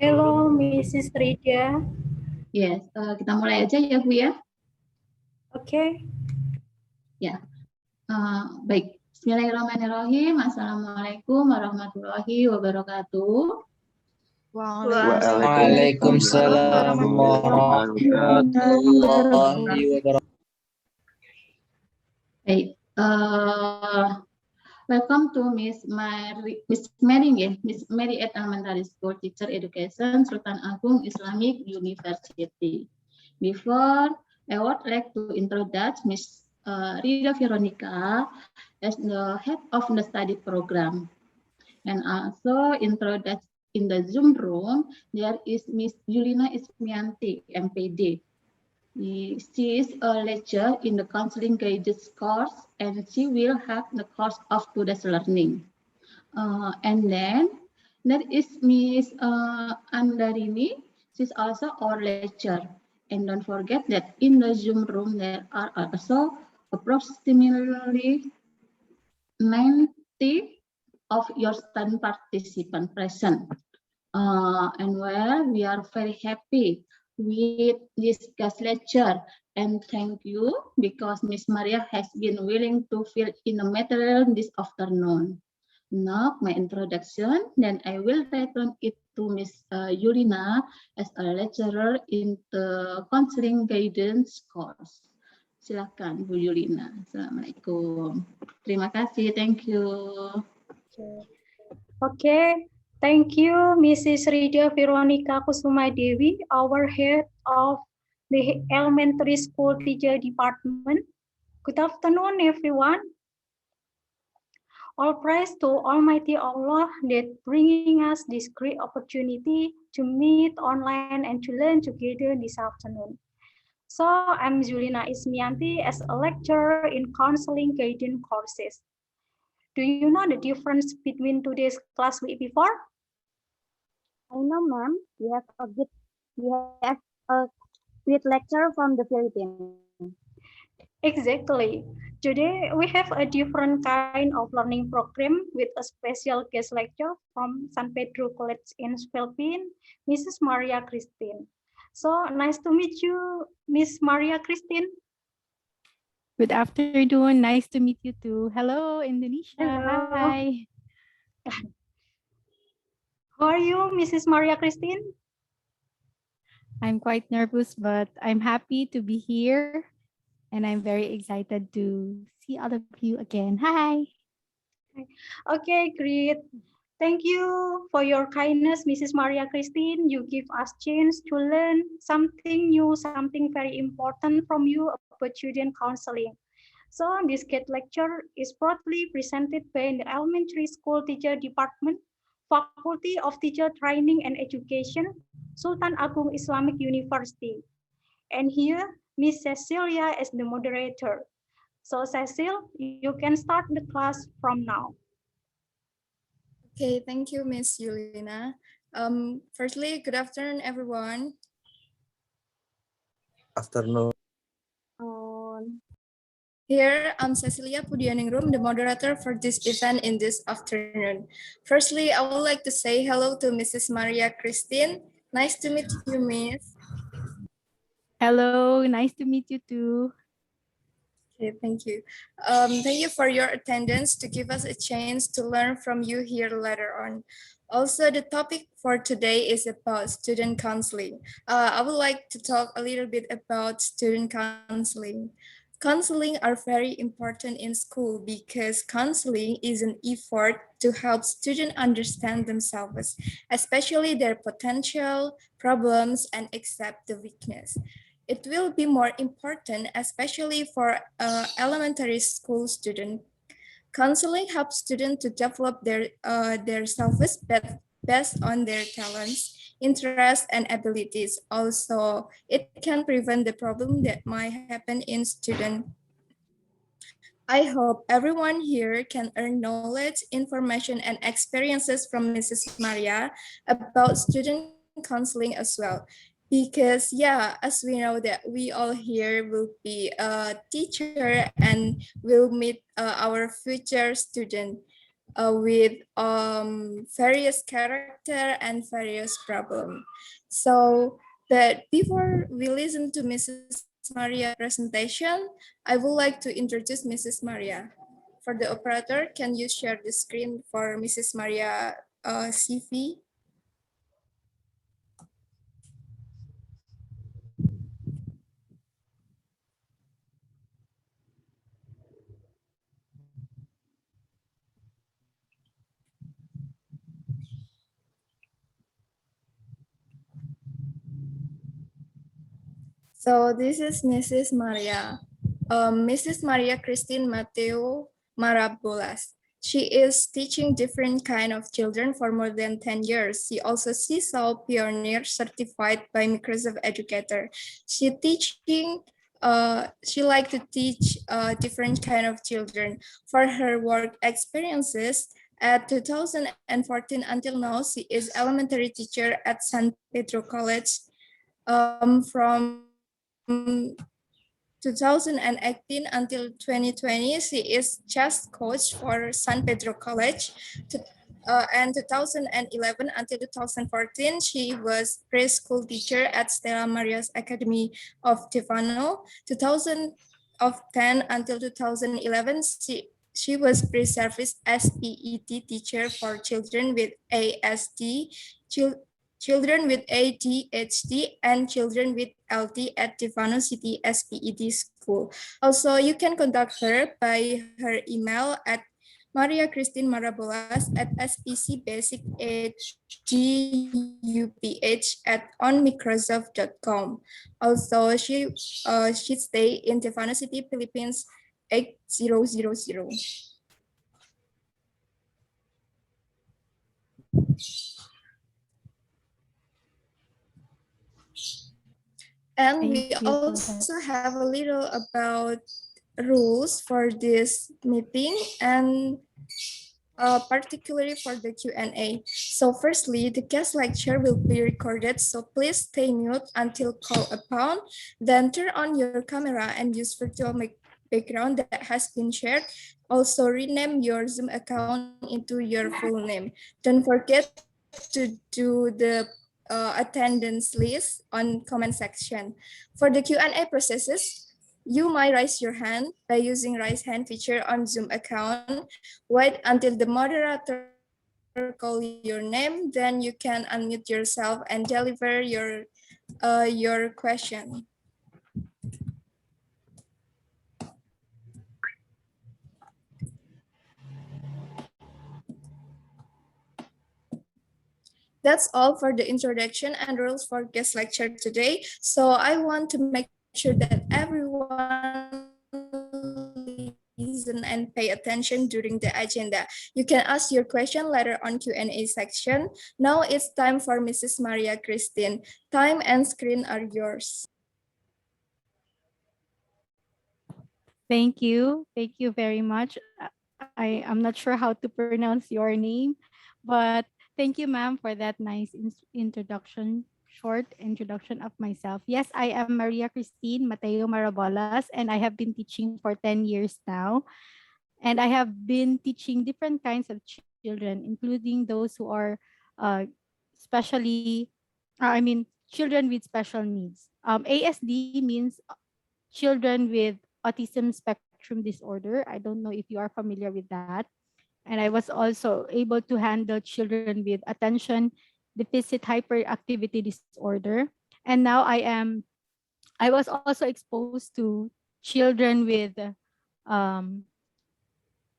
Hello, Mrs. Rida. Yes, kita mulai aja ya Bu ya. Okay. Ya, baik. Bismillahirrahmanirrahim. Assalamualaikum warahmatullahi wabarakatuh. Waalaikumsalam warahmatullahi wabarakatuh. Baik, welcome to Miss Mary at Elementary School Teacher Education, Sultan Agung Islamic University. Before, I would like to introduce Miss Rida Veronica as the head of the study program. And also introduce in the Zoom room, there is Miss Yulina Ismianti, MPD. She is a lecturer in the counseling guidance course, and she will have the course of today's learning. And then there is Miss Andarini. She's also our lecturer. And don't forget that in the Zoom room there are also approximately 90 of your student participants present. And well, we are very happy with this guest lecture, and thank you because Miss Maria has been willing to fill in the material this afternoon. Now my introduction, then I will return it to Miss Yulina as a lecturer in the counseling guidance course. Silakan Bu Yulina. Assalamualaikum. Terima kasih. Thank you. Okay. Thank you, Mrs. Rida Veronica Kusuma Dewi, our head of the Elementary School Teacher Department. Good afternoon, everyone. All praise to Almighty Allah that bringing us this great opportunity to meet online and to learn together this afternoon. So I'm Julina Ismianti as a lecturer in counseling guidance courses. Do you know the difference between today's class week before? I know, ma'am. We have a great lecture from the Philippines. Exactly. Today we have a different kind of learning program with a special guest lecture from San Pedro College in Philippines, Mrs. Maria Christine. So nice to meet you, Miss Maria Christine. Good afternoon. Nice to meet you too. Hello, Indonesia. Hello. Hi. How are you, Mrs. Maria Christine? I'm quite nervous, but I'm happy to be here. And I'm very excited to see all of you again. Hi. Okay, great. Thank you for your kindness, Mrs. Maria Christine. You give us chance to learn something new, something very important from you about student counseling. So this guest lecture is proudly presented by the Elementary School Teacher Department, Faculty of Teacher Training and Education, Sultan Agung Islamic University. And here, Miss Cecilia is the moderator. So Cecil, you can start the class from now. Okay, thank you, Miss Yulina. Firstly, good afternoon, everyone. Afternoon. Here, I'm Cecilia Pudianingrum, the moderator for this event in this afternoon. Firstly, I would like to say hello to Mrs. Maria Christine. Nice to meet you, Miss. Hello, nice to meet you too. Okay, thank you. Thank you for your attendance to give us a chance to learn from you here later on. Also, the topic for today is about student counseling. I would like to talk a little bit about student counseling. Counseling are very important in school because counseling is an effort to help students understand themselves, especially their potential, problems, and accept the weakness. It will be more important, especially for elementary school students. Counseling helps students to develop their self-worth based on their talents, interests, and abilities. Also, it can prevent the problem that might happen in students. I hope everyone here can earn knowledge, information, and experiences from Mrs. Maria about student counseling as well. Because yeah, as we know that we all here will be a teacher and will meet our future student. with various character and various problem. So, but before we listen to Mrs. Maria's presentation, I would like to introduce Mrs. Maria. For the operator, can you share the screen for Mrs. Maria CV? So this is Mrs. Maria. Mrs. Maria Christine Mateo Marabolas. She is teaching different kind of children for more than 10 years. She also CSAL Pioneer certified by Microsoft Educator. She like to teach different kind of children. For her work experiences, at 2014 until now, she is elementary teacher at San Pedro College. From 2018 until 2020, she is chess coach for San Pedro College. And 2011 until 2014, she was preschool teacher at Stella Maria's Academy of Tivano. 2010 until 2011, she was pre-service SPET teacher for children with ASD, children with ADHD, and children with LD at Tivano City SPED School. Also, you can contact her by her email at Maria Christine Marabolas at spcbasichguph@onmicrosoft.com. Also, she stay in Tivano City, Philippines 8000. And we Thank you for also that. have a little about rules for this meeting and particularly for the Q&A. So firstly, the guest lecture will be recorded, so please stay mute until called upon, then turn on your camera and use virtual background that has been shared. Also rename your Zoom account into your full name. Don't forget to do the attendance list on comment section. For the Q&A processes, you might raise your hand by using raise hand feature on Zoom account. Wait until the moderator call your name, then you can unmute yourself and deliver your question. That's all for the introduction and rules for guest lecture today. So I want to make sure that everyone listen and pay attention during the agenda. You can ask your question later on Q&A section. Now it's time for Mrs. Maria Christine. Time and screen are yours. Thank you. Thank you very much. I'm not sure how to pronounce your name, but thank you, ma'am, for that nice introduction, short introduction of myself. Yes, I am Maria Christine Mateo Marabolas, and I have been teaching for 10 years now. And I have been teaching different kinds of children, including those who are uh, specially, children with special needs. ASD means children with autism spectrum disorder. I don't know if you are familiar with that. And I was also able to handle children with attention deficit hyperactivity disorder. And now I was also exposed to children um,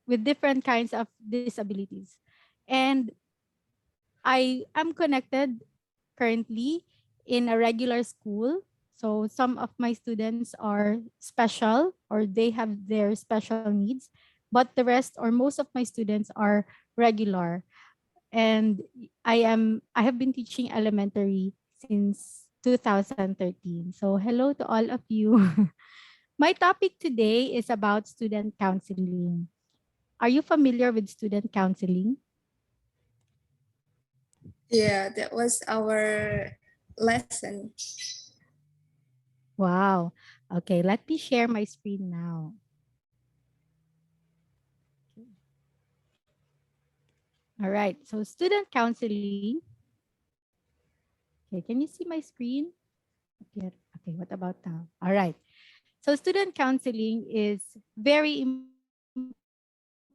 with different kinds of disabilities. And I am connected currently in a regular school. So some of my students are special or they have their special needs, but the rest or most of my students are regular. And I have been teaching elementary since 2013. So hello to all of you. My topic today is about student counseling. Are you familiar with student counseling? Yeah, that was our lesson. Wow. Okay, let me share my screen now. All right. So student counseling. Okay, can you see my screen? Okay, okay, what about now? All right. So student counseling is very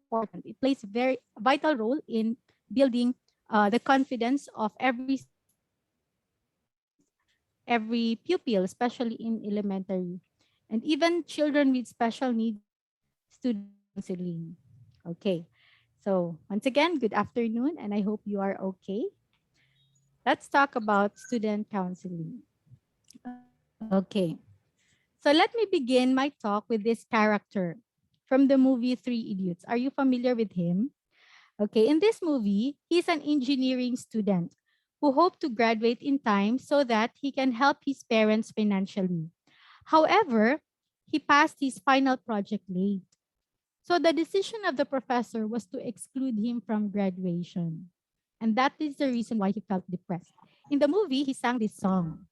important. It plays very vital role in building the confidence of every student, every pupil, especially in elementary, and even children with special needs, student counseling. Okay. So once again, good afternoon, and I hope you are okay. Let's talk about student counseling. Okay. So let me begin my talk with this character from the movie Three Idiots. Are you familiar with him? Okay, in this movie, he's an engineering student who hoped to graduate in time so that he can help his parents financially. However, he passed his final project late. So the decision of the professor was to exclude him from graduation. And that is the reason why he felt depressed. In the movie, he sang this song.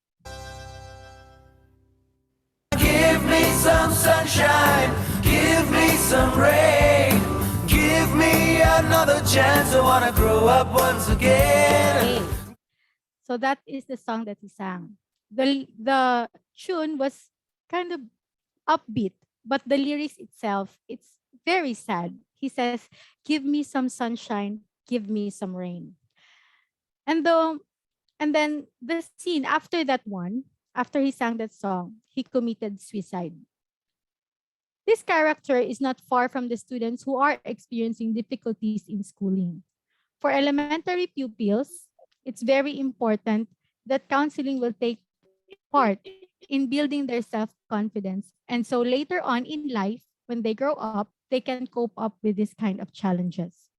Give me some sunshine, give me some rain, give me another chance. I wanna grow up once again. Okay. So that is the song that he sang. The tune was kind of upbeat, but the lyrics itself, it's very sad. He says, "Give me some sunshine, give me some rain." And then the scene after that one, after he sang that song, he committed suicide. This character is not far from the students who are experiencing difficulties in schooling. For elementary pupils, it's very important that counseling will take part in building their self-confidence. And so later on in life, when they grow up, they can cope up with this kind of challenges.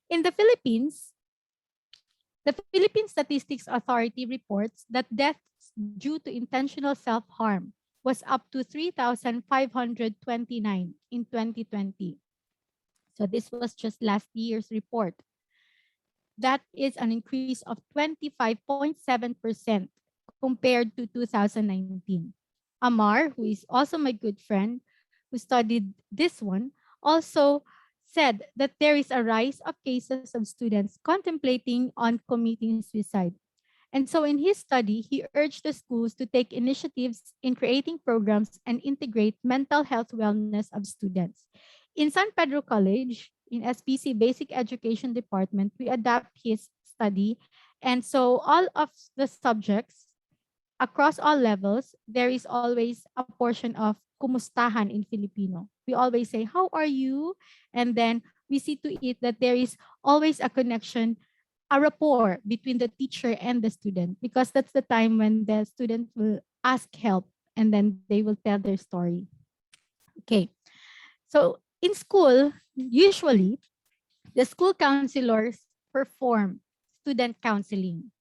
In the Philippines, the Philippine Statistics Authority reports that deaths due to intentional self-harm was up to 3,529 in 2020. So this was just last year's report. That is an increase of 25.7% compared to 2019. Amar, who is also my good friend, who studied this one, also said that there is a rise of cases of students contemplating on committing suicide. And so in his study, he urged the schools to take initiatives in creating programs and integrate mental health wellness of students. In San Pedro College, in SPC Basic Education Department, we adapt his study. And so all of the subjects across all levels, there is always a portion of kumustahan in Filipino. We always say, "How are you?" And then we see to it that there is always a connection, a rapport between the teacher and the student, because that's the time when the student will ask help and then they will tell their story. Okay. So in school, usually the school counselors perform student counseling.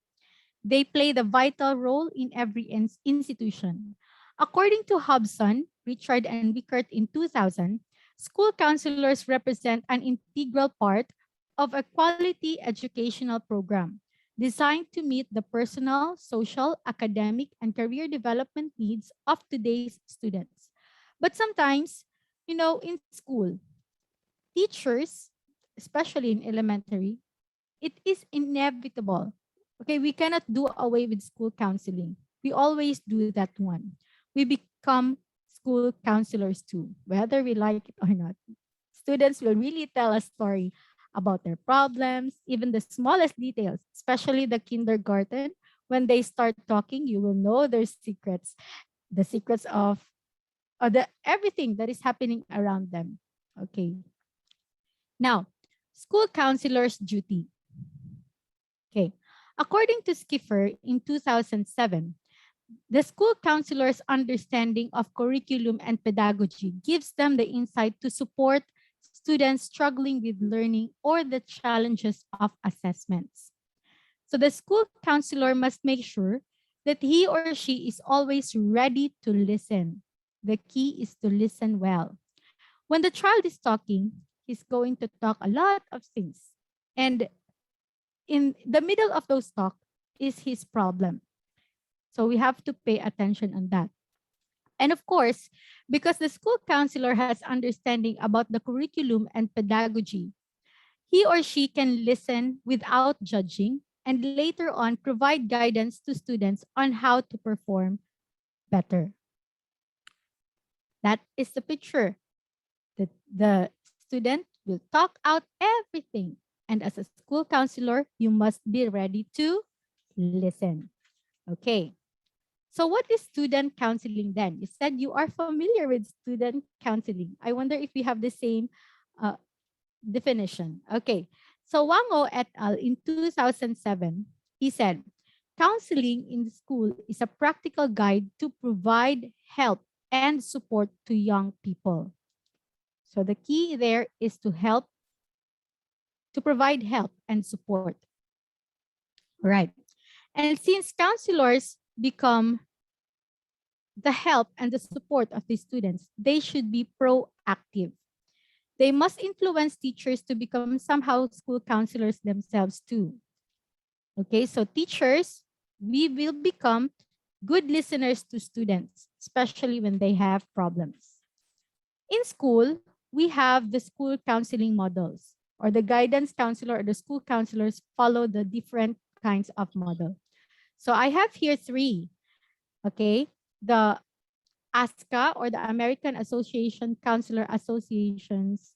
They play the vital role in every institution. According to Hobson, Richard, and Wickert in 2000, school counselors represent an integral part of a quality educational program designed to meet the personal, social, academic, and career development needs of today's students. But sometimes, in school, teachers, especially in elementary, it is inevitable. Okay, we cannot do away with school counseling. We always do that one. We become school counselors too, whether we like it or not. Students will really tell a story about their problems, even the smallest details, especially the kindergarten. When they start talking, you will know their secrets, the secrets of the everything that is happening around them. Okay. Now, school counselors' duty. Okay. According to Skiffer in 2007, the school counselor's understanding of curriculum and pedagogy gives them the insight to support students struggling with learning or the challenges of assessments. So the school counselor must make sure that he or she is always ready to listen. The key is to listen well. When the child is talking, he's going to talk a lot of things. And in the middle of those talk is his problem. So we have to pay attention on that. And of course, because the school counselor has understanding about the curriculum and pedagogy, He or she can listen without judging and later on provide guidance to students on how to perform better. That is the picture. The student will talk out everything. And as a school counselor, you must be ready to listen. Okay. So what is student counseling then? You said you are familiar with student counseling. I wonder if we have the same uh, definition. Okay. So Wango et al. In 2007, he said, counseling in school is a practical guide to provide help and support to young people. So the key there is to provide help and support. Right. And since counselors become the help and the support of the students, they should be proactive. They must influence teachers to become somehow school counselors themselves too. Okay, so teachers, we will become good listeners to students, especially when they have problems. In school, we have the school counseling models, or the guidance counselor or the school counselors follow the different kinds of model. So I have here three. Okay, the ASCA, or the American Association Counselor Associations,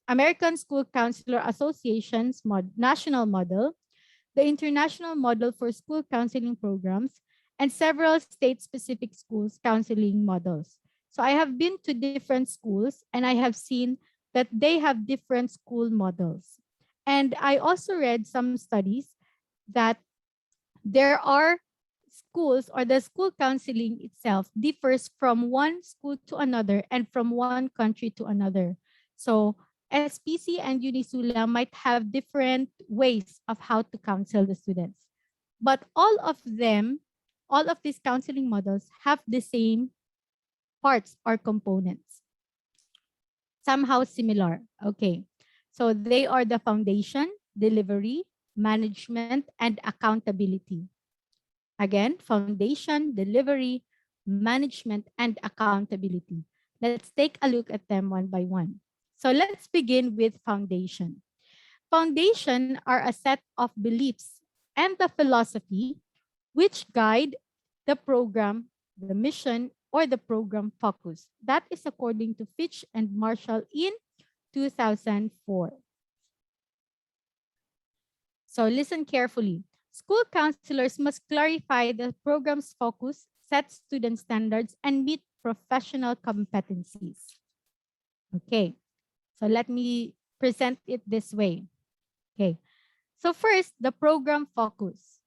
American School Counselor Association's national model, the International Model for School Counseling Programs, and several state-specific schools counseling models. So I have been to different schools and I have seen that they have different school models. And I also read some studies that there are schools, or the school counseling itself differs from one school to another and from one country to another. So SPC and UNISSULA might have different ways of how to counsel the students. But all of them, all of these counseling models have the same parts or components. Somehow similar. Okay. So they are the foundation, delivery, management, and accountability. Again, foundation, delivery, management, and accountability. Let's take a look at them one by one. So let's begin with foundation. Foundation are a set of beliefs and the philosophy which guide the program, the mission, or the program focus. That is according to Fitch and Marshall in 2004. So listen carefully. School counselors must clarify the program's focus, set student standards, and meet professional competencies. Okay, so let me present it this way. Okay, so first, the program focus.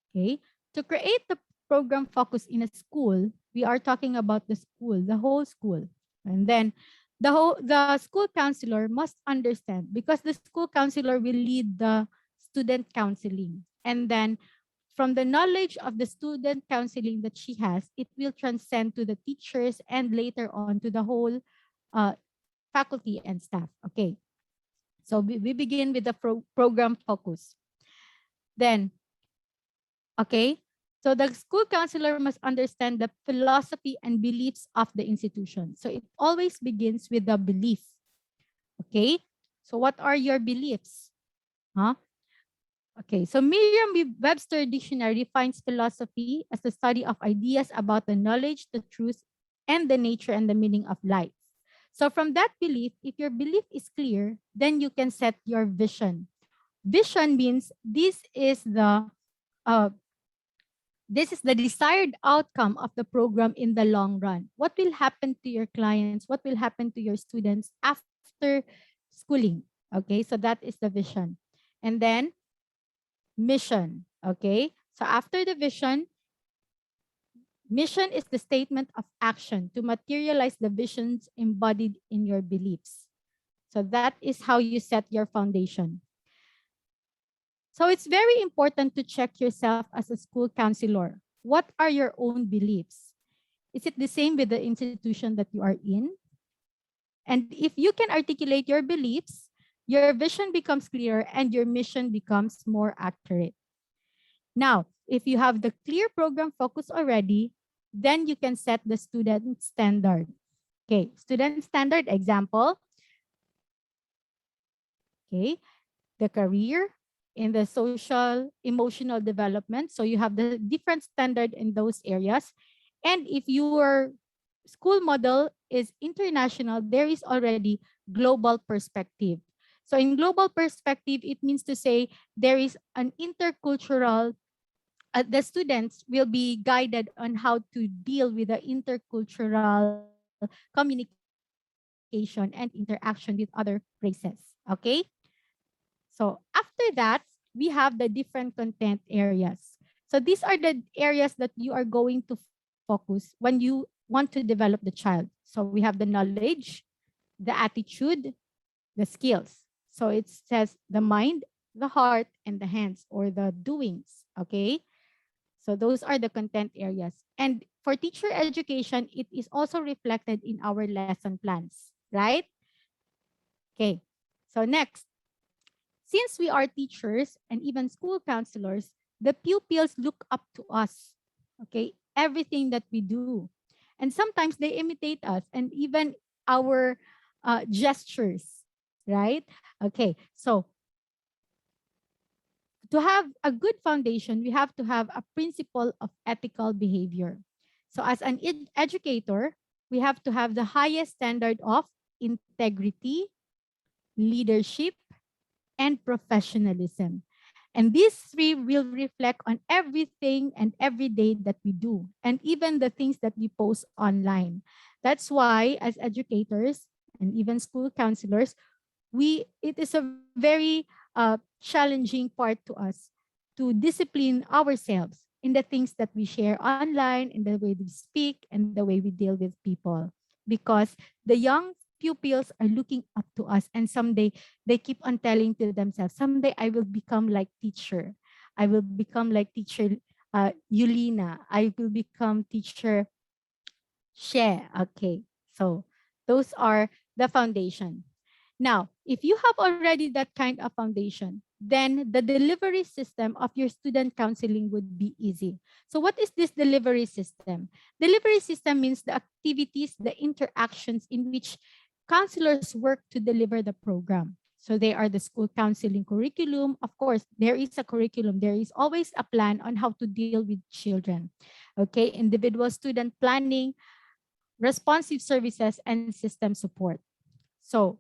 Okay, to create the program focus in a school, we are talking about the school, the whole school. And then the school counselor must understand, because the school counselor will lead the student counseling. And then from the knowledge of the student counseling that she has, it will transcend to the teachers and later on to the whole faculty and staff. Okay. So we begin with the program focus. Then, okay, so the school counselor must understand the philosophy and beliefs of the institution. So it always begins with the belief. Okay, so what are your beliefs? Huh? Okay, so Merriam-Webster Dictionary defines philosophy as the study of ideas about the knowledge, the truth, and the nature and the meaning of life. So from that belief, if your belief is clear, then you can set your vision. Vision means this is the desired outcome of the program in the long run. What will happen to your clients? What will happen to your students after schooling? Okay, so that is the vision. And then mission. Okay, so after the vision, mission is the statement of action to materialize the visions embodied in your beliefs. So that is how you set your foundation. So it's very important to check yourself as a school counselor. What are your own beliefs? Is it the same with the institution that you are in? And if you can articulate your beliefs, your vision becomes clearer and your mission becomes more accurate. Now, if you have the clear program focus already, then you can set the student standard. Okay, student standard example. Okay, the career, in the social, emotional development. So you have the different standard in those areas. And if your school model is international, there is already global perspective. So in global perspective, it means to say there is an intercultural, the students will be guided on how to deal with the intercultural communication and interaction with other races. Okay? So after that, we have the different content areas. So these are the areas that you are going to focus when you want to develop the child. So we have the knowledge, the attitude, the skills. So it says the mind, the heart, and the hands, or the doings. Okay. So those are the content areas. And for teacher education, it is also reflected in our lesson plans, right? Okay. So next, since we are teachers and even school counselors, the pupils look up to us, okay? Everything that we do. And sometimes they imitate us and even our gestures, right? Okay, so to have a good foundation, we have to have a principle of ethical behavior. So as an educator, we have to have the highest standard of integrity, leadership, and professionalism. And these three will reflect on everything and every day that we do, and even the things that we post online. That's why, as educators and even school counselors, it is a very challenging part to us to discipline ourselves in the things that we share online, in the way we speak, and the way we deal with people. Because the young pupils are looking up to us, and someday they keep on telling to themselves, someday I will become like teacher. I will become like teacher Yulina. I will become teacher Share. Okay. So those are the foundation. Now, if you have already that kind of foundation, then the delivery system of your student counseling would be easy. So what is this delivery system? Delivery system means the activities, the interactions in which counselors work to deliver the program. So they are the school counseling curriculum. Of course, there is a curriculum. There is always a plan on how to deal with children. Okay, individual student planning, responsive services, and system support. So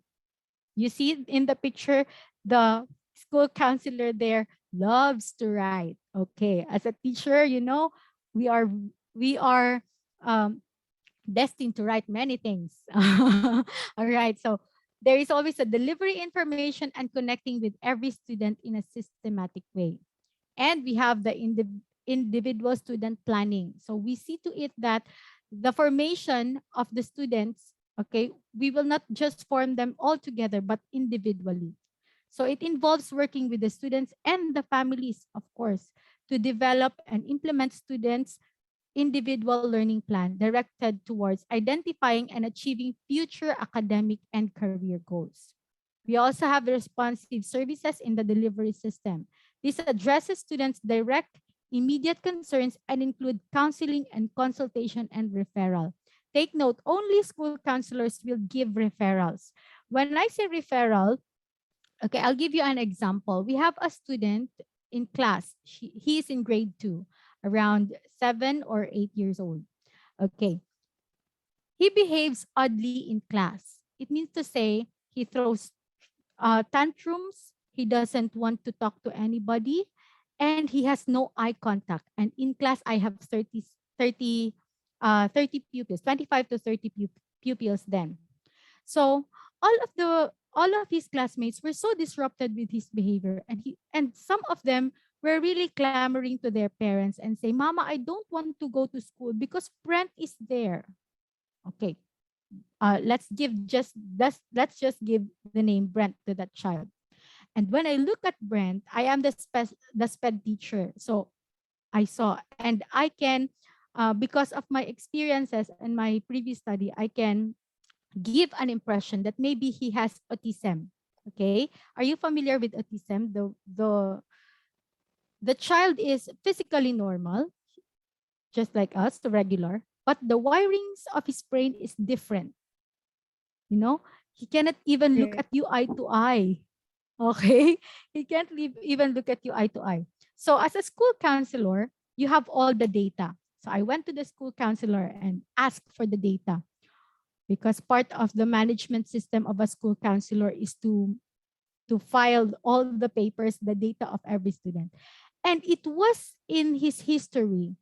you see in the picture, the school counselor there loves to write. Okay, as a teacher, we are we are um, destined to write many things. All right, so there is always a delivery information and connecting with every student in a systematic way. And we have the individual student planning. So we see to it that the formation of the students, okay, we will not just form them all together, but individually. So it involves working with the students and the families, of course, to develop and implement students' individual learning plan directed towards identifying and achieving future academic and career goals. We also have responsive services in the delivery system. This addresses students' direct, immediate concerns and include counseling and consultation and referral. Take note, only school counselors will give referrals. When I say referral, okay, I'll give you an example. We have a student in class. He is in grade 2, around 7 or 8 years old. Okay. He behaves oddly in class. It means to say he throws tantrums. He doesn't want to talk to anybody, and he has no eye contact. And in class, I have 30 pupils, 25 to 30 pupils then. So all of his classmates were so disrupted with his behavior, and some of them were really clamoring to their parents and say, "Mama, I don't want to go to school because Brent is there." Okay, let's just give the name Brent to that child. And when I look at Brent, I am the sped teacher, so I saw, and I can, because of my experiences and my previous study, I can give an impression that maybe he has autism. Okay, are you familiar with autism? The child is physically normal, just like us, the regular, but the wirings of his brain is different. You know, he cannot even look Yeah. at you eye to eye. Okay? He can't even look at you eye to eye. So as a school counselor, you have all the data. So I went to the school counselor and asked for the data because part of the management system of a school counselor is to file all the papers, the data of every student. And it was in his history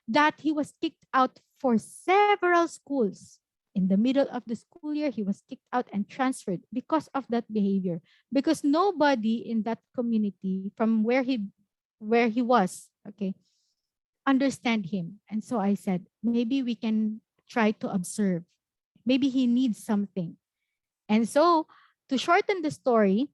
that he was kicked out for several schools. In the middle of the school year, he was kicked out and transferred because of that behavior. Because nobody in that community from where he was, okay, understand him. And so I said, maybe we can try to observe. Maybe he needs something. And so to shorten the story,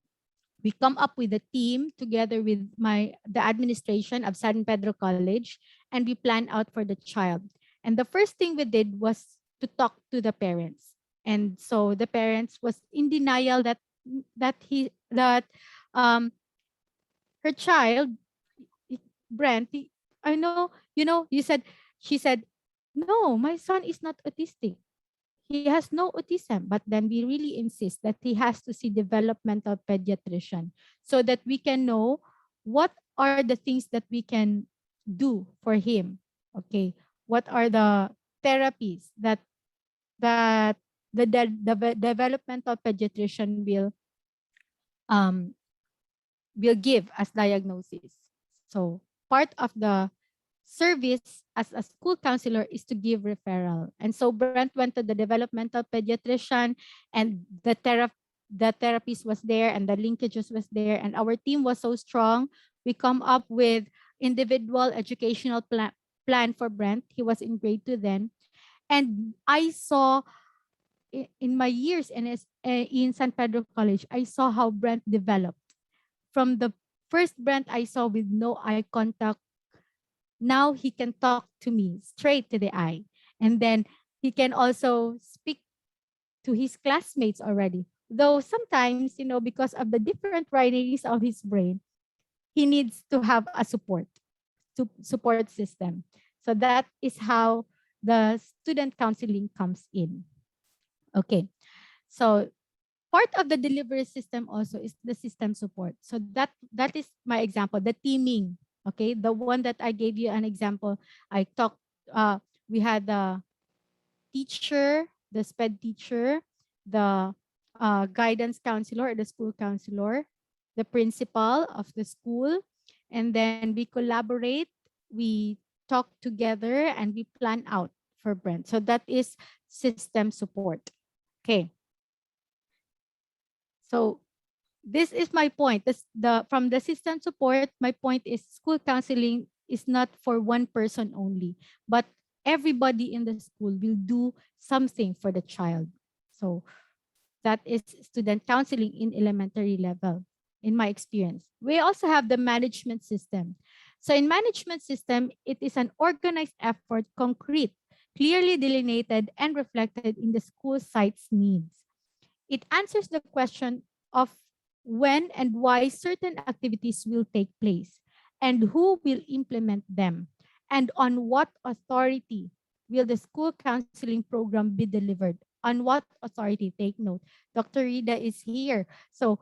we come up with a team together with the administration of San Pedro College, and we plan out for the child. And the first thing we did was to talk to the parents. And so the parents was in denial that um her child, Brent, I know, she said, no, my son is not autistic. He has no autism, but then we really insist that he has to see developmental pediatrician so that we can know what are the things that we can do for him. Okay, what are the therapies that the developmental pediatrician um will give as diagnosis. So part of the service as a school counselor is to give referral. And so Brent went to the developmental pediatrician, and the therapist was there and the linkages was there, and our team was so strong. We come up with individual educational plan for Brent. He was in grade 2 then. And I saw in my years in San Pedro College, I saw how Brent developed. From the first Brent I saw with no eye contact, now he can talk to me straight to the eye. And then he can also speak to his classmates already. Though sometimes, because of the different wirings of his brain, he needs to have a support system. So that is how the student counseling comes in. Okay. So part of the delivery system also is the system support. So that is my example, the teaming. Okay, the one that I gave you an example. I talked. We had the teacher, the SPED teacher, the guidance counselor or the school counselor, the principal of the school, and then we collaborate. We talk together and we plan out for Brent. So that is system support. Okay. So this is my point. From the system support, my point is school counseling is not for one person only, but everybody in the school will do something for the child. So that is student counseling in elementary level, in my experience. We also have the management system. So in management system, it is an organized effort, concrete, clearly delineated, and reflected in the school site's needs. It answers the question of when and why certain activities will take place and who will implement them and on what authority will the school counseling program be delivered. On what authority? Take note. Dr. Rida is here. So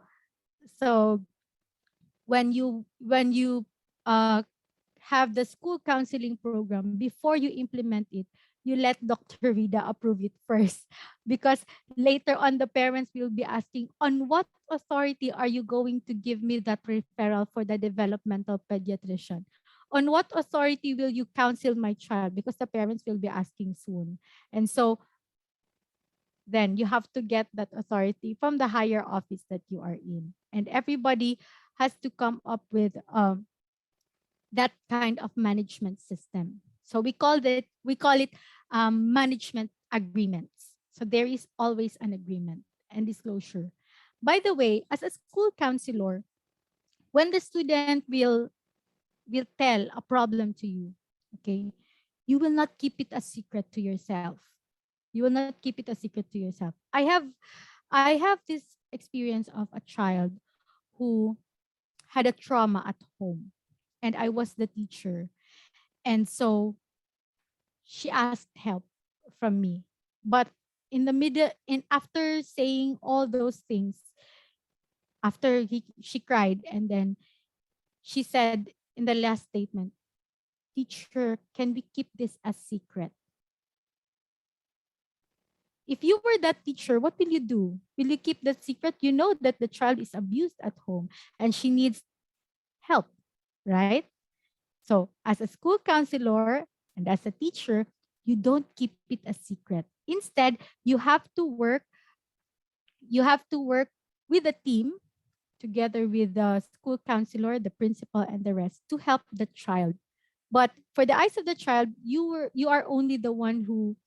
when you uh, have the school counseling program, before you implement it, you let Dr. Rida approve it first. Because later on, the parents will be asking, on what authority are you going to give me that referral for the developmental pediatrician? On what authority will you counsel my child? Because the parents will be asking soon. And so then you have to get that authority from the higher office that you are in. And everybody has to come up with that kind of management system. So we call it management agreements. So there is always an agreement and disclosure. By the way, as a school counselor, when the student will tell a problem to you, okay, you will not keep it a secret to yourself. You will not keep it a secret to yourself. I have this experience of a child who had a trauma at home, and I was the teacher. And so she asked help from me. But in the middle, and after saying all those things, after she cried, and then she said in the last statement, "Teacher, can we keep this a secret?" If you were that teacher, what will you do? Will you keep that secret? You know that the child is abused at home and she needs help, right? So, as a school counselor and as a teacher, you don't keep it a secret. Instead, you have to work with a team together with the school counselor, the principal, and the rest to help the child. But for the eyes of the child, you are only the one who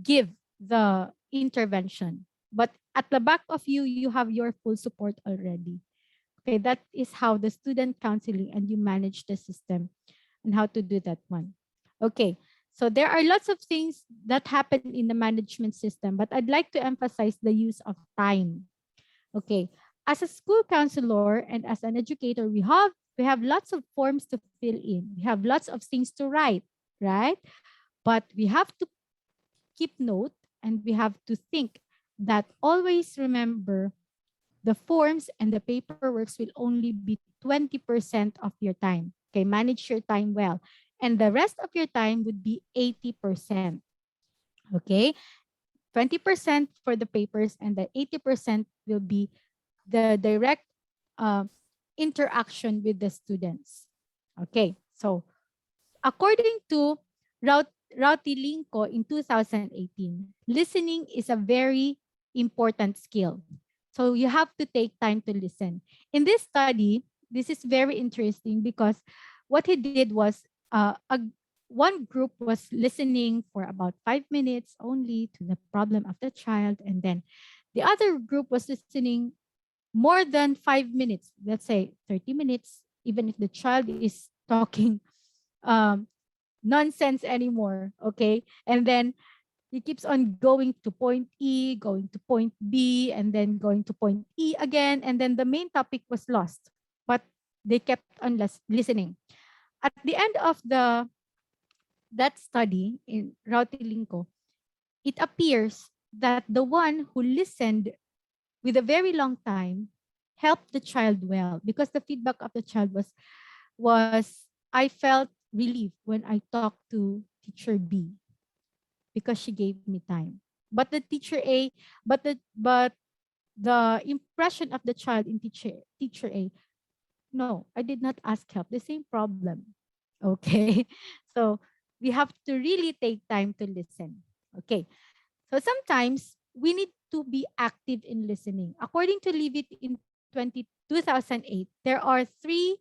give the intervention. But at the back of you, you have your full support already. Okay, that is how the student counseling and you manage the system and how to do that one. Okay, so there are lots of things that happen in the management system, but I'd like to emphasize the use of time. Okay, as a school counselor and as an educator, we have lots of forms to fill in. We have lots of things to write, right? But we have to keep note and we have to think that always remember the forms and the paperworks will only be 20% of your time. Okay, manage your time well. And the rest of your time would be 80%. Okay, 20% for the papers and the 80% will be the direct uh, interaction with the students. Okay, so according to Rautilinko in 2018, listening is a very important skill. So you have to take time to listen. In this study, this is very interesting because what he did was one group was listening for about 5 minutes only to the problem of the child, and then the other group was listening more than 5 minutes, let's say 30 minutes, even if the child is talking um, nonsense anymore. Okay. And then he keeps on going to point E, going to point B, and then going to point E again. And then the main topic was lost, but they kept on listening. At the end of that study in Rautilinko, it appears that the one who listened with a very long time helped the child well because the feedback of the child was I felt relief when I talked to teacher B because she gave me time. But the teacher A, but the impression of the child in teacher A, no, I did not ask help. The same problem. Okay. So we have to really take time to listen. Okay. So sometimes we need to be active in listening. According to Leavitt in 2008, there are three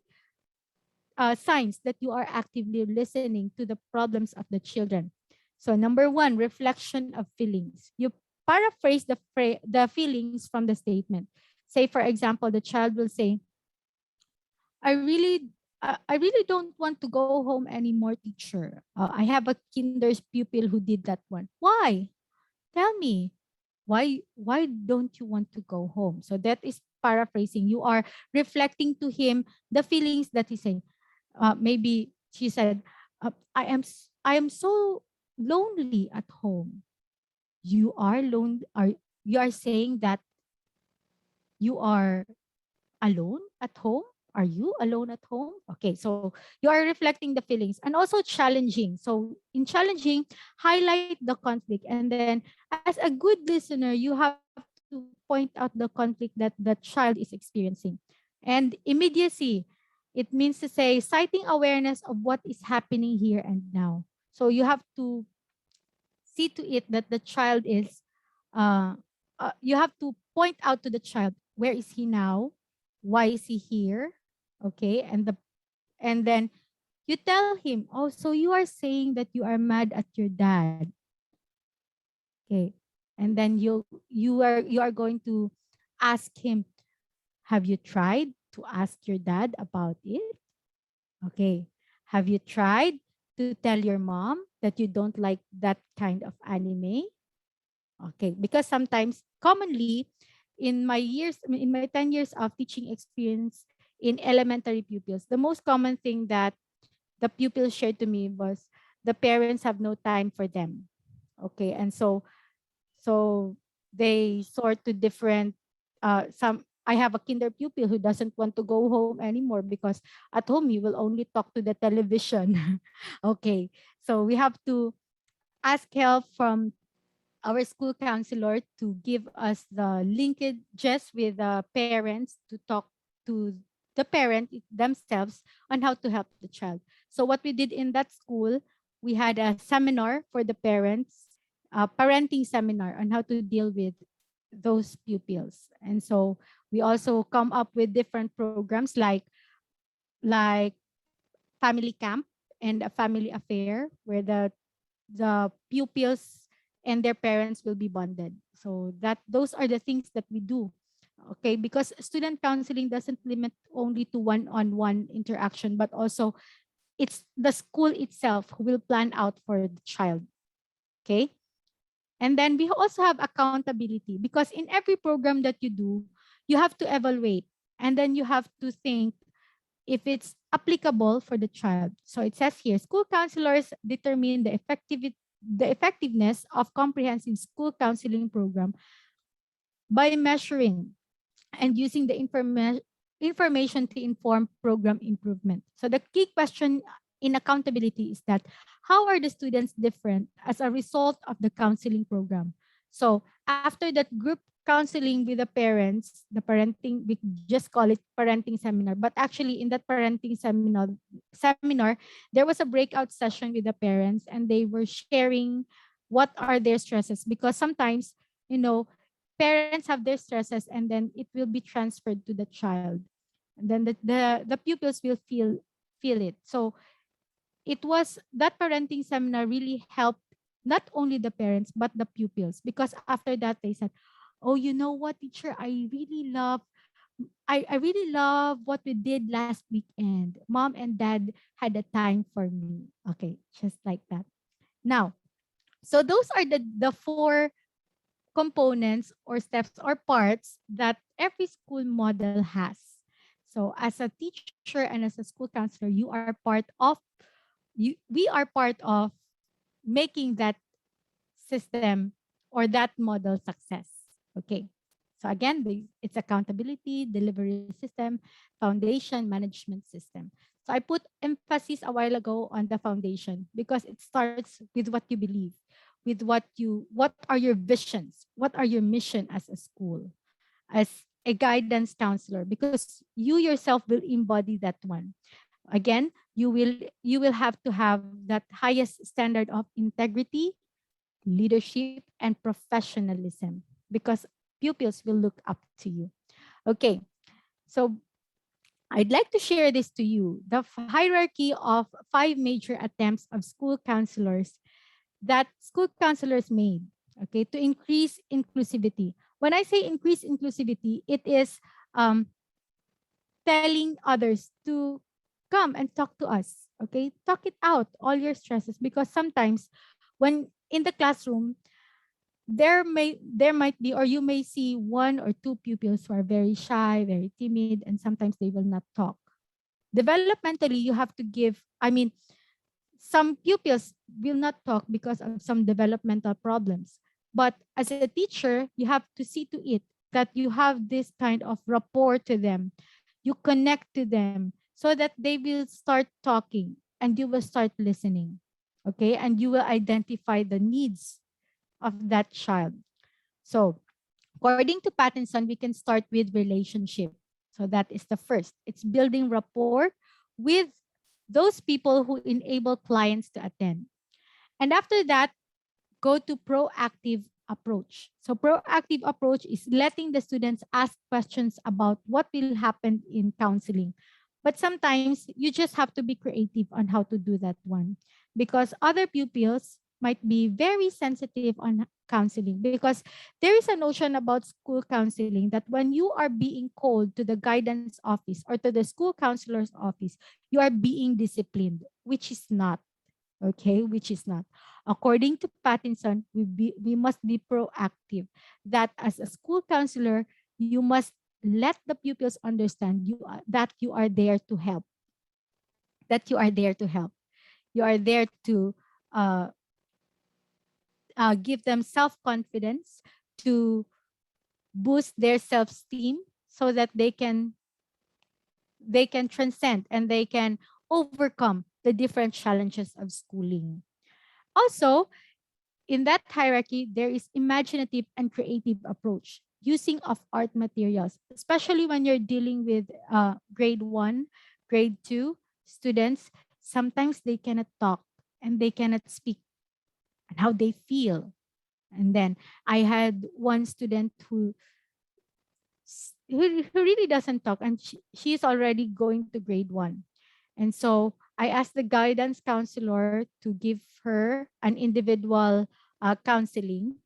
signs that you are actively listening to the problems of the children. So number one, reflection of feelings. You paraphrase the feelings from the statement. Say, for example, the child will say, I really don't want to go home anymore, teacher. I have a kinder's pupil who did that one. Why? Tell me. Why don't you want to go home? So that is paraphrasing. You are reflecting to him the feelings that he's saying. Maybe she said, I am so lonely at home. You are lone are you are saying that you are alone at home? Are you alone at home? Okay, so you are reflecting the feelings and also challenging. So in challenging, highlight the conflict. And then as a good listener, you have to point out the conflict that the child is experiencing. And immediacy, it means to say citing awareness of what is happening here and now. So you have to see to it that the child is uh, you have to point out to the child, where is he now, why is he here, okay, and then you tell him, oh, so you are saying that you are mad at your dad, okay, and then you are going to ask him, have you tried to ask your dad about it? Okay, have you tried to tell your mom that you don't like that kind of anime? Okay, because sometimes commonly in my 10 years of teaching experience in elementary pupils, the most common thing that the pupils shared to me was the parents have no time for them. Okay, and so they sort to different some I have a kinder pupil who doesn't want to go home anymore because at home he will only talk to the television. Okay, so we have to ask help from our school counselor to give us the linkages with the parents to talk to the parent themselves on how to help the child. So what we did in that school, we had a seminar for the parents, a parenting seminar on how to deal with those pupils. And so we also come up with different programs like family camp and a family affair where the pupils and their parents will be bonded. So that those are the things that we do. Okay, because student counseling doesn't limit only to one-on-one interaction, but also it's the school itself who will plan out for the child. Okay. And then we also have accountability because in every program that you do, you have to evaluate and then you have to think if it's applicable for the child. So it says here, school counselors determine the effectiveness of comprehensive school counseling program by measuring and using the information to inform program improvement. So the key question in accountability is that how are the students different as a result of the counseling program? So after that group counseling with the parents, the parenting, we just call it parenting seminar, but actually in that parenting seminar, there was a breakout session with the parents and they were sharing what are their stresses because sometimes, you know, parents have their stresses and then it will be transferred to the child and then the pupils will feel it. So it was that parenting seminar really helped not only the parents but the pupils because after that they said, oh, you know what, teacher, I really love what we did last weekend. Mom and dad had a time for me. Okay, just like that. Now, so those are the four components or steps or parts that every school model has. So as a teacher and as a school counselor, you are part of we are part of making that system or that model success. Okay. So again, it's accountability, delivery system, foundation, management system. So I put emphasis a while ago on the foundation because it starts with what you believe, with what are your visions, what are your mission as a school, as a guidance counselor, because you yourself will embody that one. Again, you will have to have that highest standard of integrity, leadership, and professionalism because pupils will look up to you. Okay, so I'd like to share this to you, the hierarchy of 5 major attempts of school counselors that school counselors made, okay, to increase inclusivity. When I say increase inclusivity, it is telling others to come and talk to us, okay? Talk it out, all your stresses, because sometimes when in the classroom, there might be or you may see 1 or 2 pupils who are very shy, very timid, and sometimes they will not talk. Developmentally, you have to give, I mean, some pupils will not talk because of some developmental problems. But as a teacher, you have to see to it that you have this kind of rapport to them. You connect to them so that they will start talking and you will start listening. Okay. And you will identify the needs of that child. So, according to Pattinson, we can start with relationship. So, that is the first. It's building rapport with those people who enable clients to attend. And after that, go to proactive approach. So proactive approach is letting the students ask questions about what will happen in counseling. But sometimes you just have to be creative on how to do that one because other pupils might be very sensitive on counseling because there is a notion about school counseling that when you are being called to the guidance office or to the school counselor's office, you are being disciplined, which is not. Okay, which is not. According to Pattinson, we must be proactive. That as a school counselor, you must let the pupils understand that you are there to help. That you are there to help. You are there to uh, give them self confidence, to boost their self esteem, so that they can transcend and they can overcome the different challenges of schooling. Also, in that hierarchy, there is imaginative and creative approach, using of art materials, especially when you're dealing with grade 1, grade 2 students. Sometimes they cannot talk and they cannot speak and how they feel. And then I had one student who really doesn't talk, and she's already going to grade 1. And so I asked the guidance counselor to give her an individual counseling.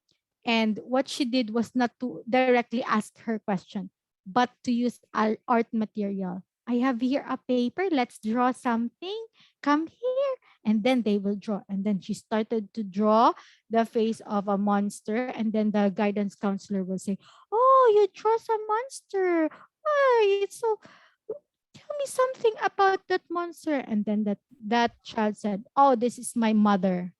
And what she did was not to directly ask her question, but to use art material. I have here a paper. Let's draw something. Come here. And then they will draw. And then she started to draw the face of a monster. And then the guidance counselor will say, "Oh, you draw some monster. Why? It's so, tell me something about that monster." And then that child said, "Oh, this is my mother."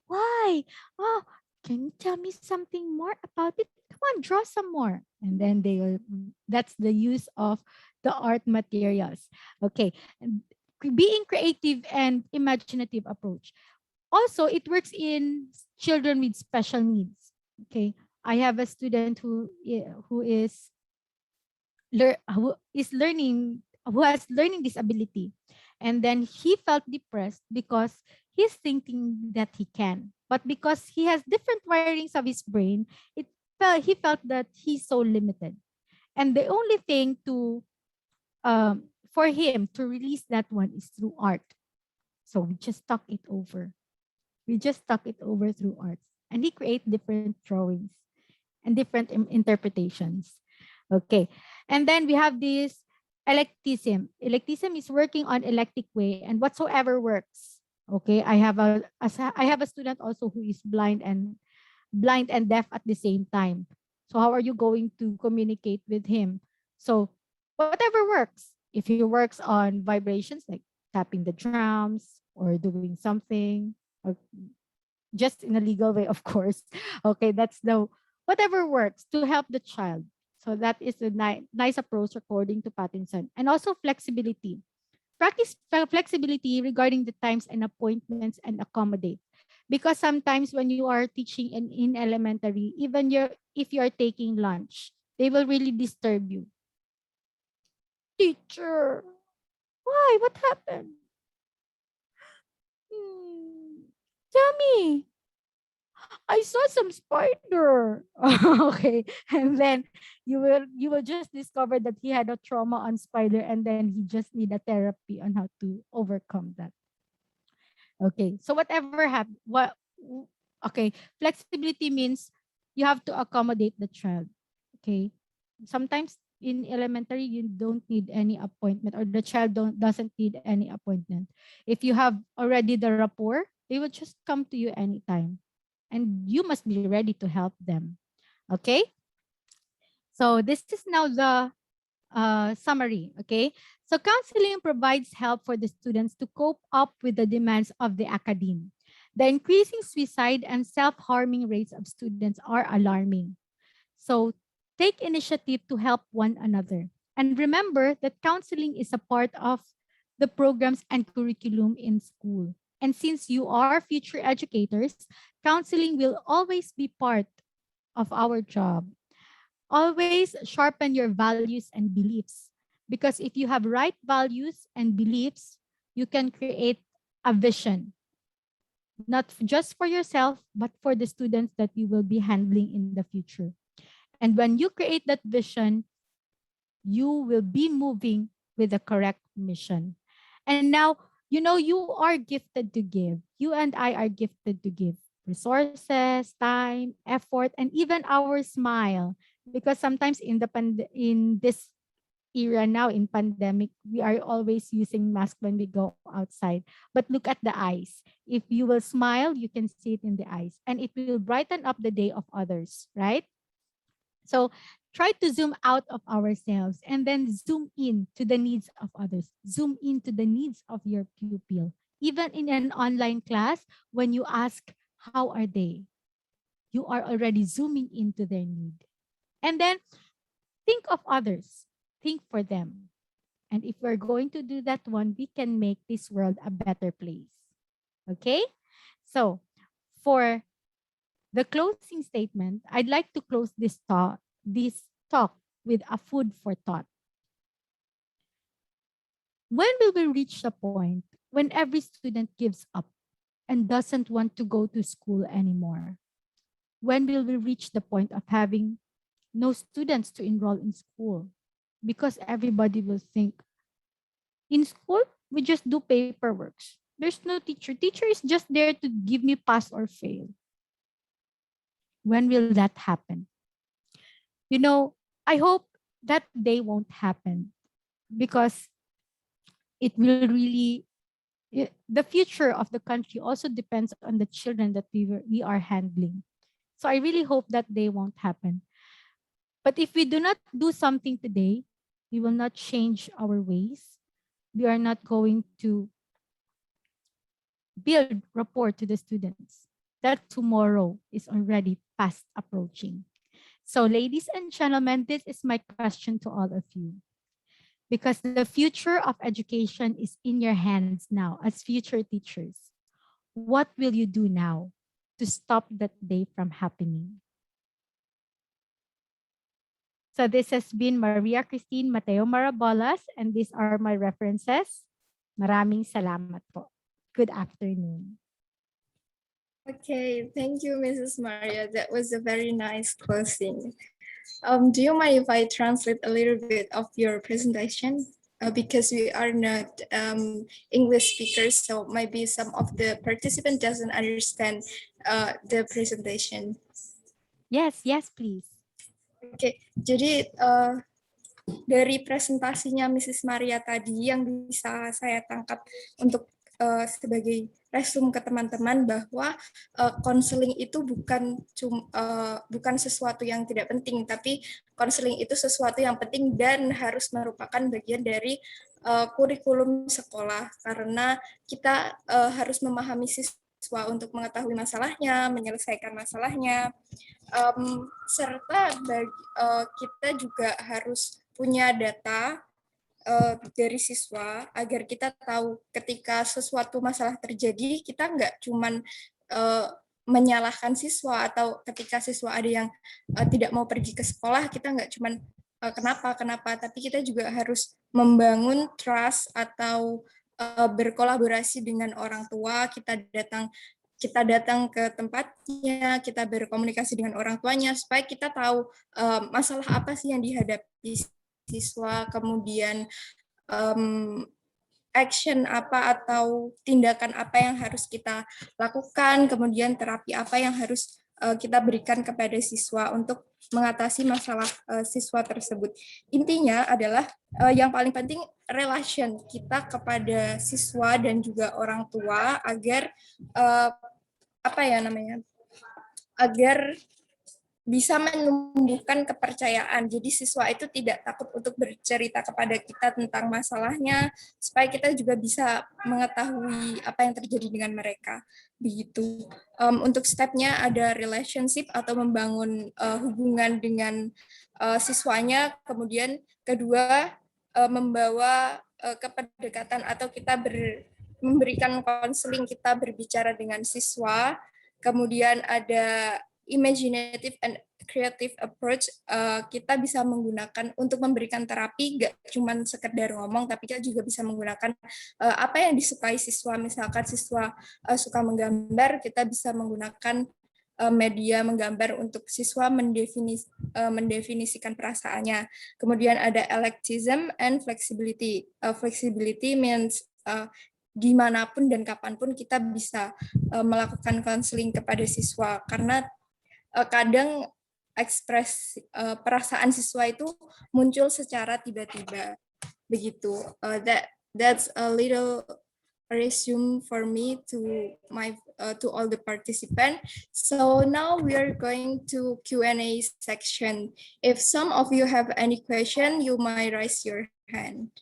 "Why? Oh, can you tell me something more about it? Come on, draw some more." And then they will, that's the use of the art materials. Okay. And being creative and imaginative approach. Also, it works in children with special needs. Okay. I have a student who has learning disability, and then he felt depressed because he's thinking that he can, but because he has different wirings of his brain, he felt that he's so limited, and the only thing to for him to release that one is through art. So we just talk it over through arts, and he create different drawings and different interpretations. Okay. And then we have this electism. Electism is working on electric way and whatsoever works. Okay. I have a student also who is blind and deaf at the same time. So how are you going to communicate with him? So whatever works. If he works on vibrations like tapping the drums or doing something, or just in a legal way, of course. Okay, that's the whatever works to help the child. So that is a nice approach according to Pattinson. And also flexibility. Practice flexibility regarding the times and appointments and accommodate. Because sometimes when you are teaching in elementary, even if you are taking lunch, they will really disturb you. "Teacher, why? What happened? Hmm. Tell me. I saw some spider." Okay. And then you will just discover that he had a trauma on spider, and then he just need a therapy on how to overcome that. Okay. So whatever happened, okay, flexibility means you have to accommodate the child. Okay. Sometimes in elementary you don't need any appointment, or the child doesn't need any appointment. If you have already the rapport, they will just come to you anytime, and you must be ready to help them. Okay. So this is now the summary. Okay. So counseling provides help for the students to cope up with the demands of the academe. The increasing suicide and self-harming rates of students are alarming. So take initiative to help one another. And remember that counseling is a part of the programs and curriculum in school. And since you are future educators, counseling will always be part of our job. Always sharpen your values and beliefs. Because if you have right values and beliefs, you can create a vision, not just for yourself, but for the students that you will be handling in the future. And when you create that vision, you will be moving with the correct mission. And now, you are gifted to give. You and I are gifted to give resources, time, effort, and even our smile. Because sometimes in this era now, in pandemic, we are always using mask when we go outside. But look at the eyes. If you will smile, you can see it in the eyes, and it will brighten up the day of others, right? So try to zoom out of ourselves and then zoom in to the needs of others. Zoom into the needs of your pupil. Even in an online class, when you ask, how are they? You are already zooming into their need. And then think of others, think for them. And if we're going to do that one, we can make this world a better place. Okay? So, for the closing statement, I'd like to close this talk with a food for thought. When will we reach the point when every student gives up and doesn't want to go to school anymore? When will we reach the point of having no students to enroll in school? Because everybody will think, in school, we just do paperwork. There's no teacher. Teacher is just there to give me pass or fail. When will that happen? You know, I hope that day won't happen because it will really, the future of the country also depends on the children that we are handling. So I really hope that day won't happen. But if we do not do something today, we will not change our ways. We are not going to build rapport to the students. That tomorrow is already fast approaching. So ladies and gentlemen, this is my question to all of you. Because the future of education is in your hands now as future teachers. What will you do now to stop that day from happening? So this has been Maria Christine Mateo Marabolas, and these are my references. Maraming salamat po. Good afternoon. Okay, thank you, Mrs. Maria. That was a very nice closing. Do you mind if I translate a little bit of your presentation? Because we are not English speakers, so maybe some of the participant doesn't understand the presentation. Yes, please. Oke, jadi dari presentasinya Mrs. Maria tadi yang bisa saya tangkap untuk sebagai resume ke teman-teman bahwa konseling itu bukan sesuatu yang tidak penting, tapi konseling itu sesuatu yang penting dan harus merupakan bagian dari kurikulum sekolah karena kita harus memahami siswa untuk mengetahui masalahnya, menyelesaikan masalahnya, serta kita juga harus punya data dari siswa agar kita tahu ketika sesuatu masalah terjadi, kita nggak cuman menyalahkan siswa atau ketika siswa ada yang tidak mau pergi ke sekolah, kita nggak cuman kenapa, tapi kita juga harus membangun trust atau berkolaborasi dengan orang tua, kita datang ke tempatnya, kita berkomunikasi dengan orang tuanya supaya kita tahu masalah apa sih yang dihadapi siswa, kemudian action apa atau tindakan apa yang harus kita lakukan, kemudian terapi apa yang harus kita berikan kepada siswa untuk mengatasi masalah siswa tersebut. Intinya adalah yang paling penting relation kita kepada siswa dan juga orang tua agar agar bisa menumbuhkan kepercayaan. Jadi siswa itu tidak takut untuk bercerita kepada kita tentang masalahnya, supaya kita juga bisa mengetahui apa yang terjadi dengan mereka. Begitu. Untuk stepnya ada relationship atau membangun hubungan dengan siswanya. Kemudian kedua, membawa kepedekatan atau kita memberikan konseling, kita berbicara dengan siswa. Kemudian ada imaginative and creative approach, kita bisa menggunakan untuk memberikan terapi, gak cuma sekedar ngomong, tapi kita juga bisa menggunakan apa yang disukai siswa. Misalkan siswa suka menggambar, kita bisa menggunakan media menggambar untuk siswa mendefinisikan perasaannya. Kemudian ada eclecticism and flexibility. Flexibility means dimanapun dan kapanpun kita bisa melakukan konseling kepada siswa, karena kadang ekspresi perasaan siswa itu muncul secara tiba-tiba. Begitu. That's a little resume for me to all the participants. So now we are going to Q&A section. If some of you have any question, you might raise your hand.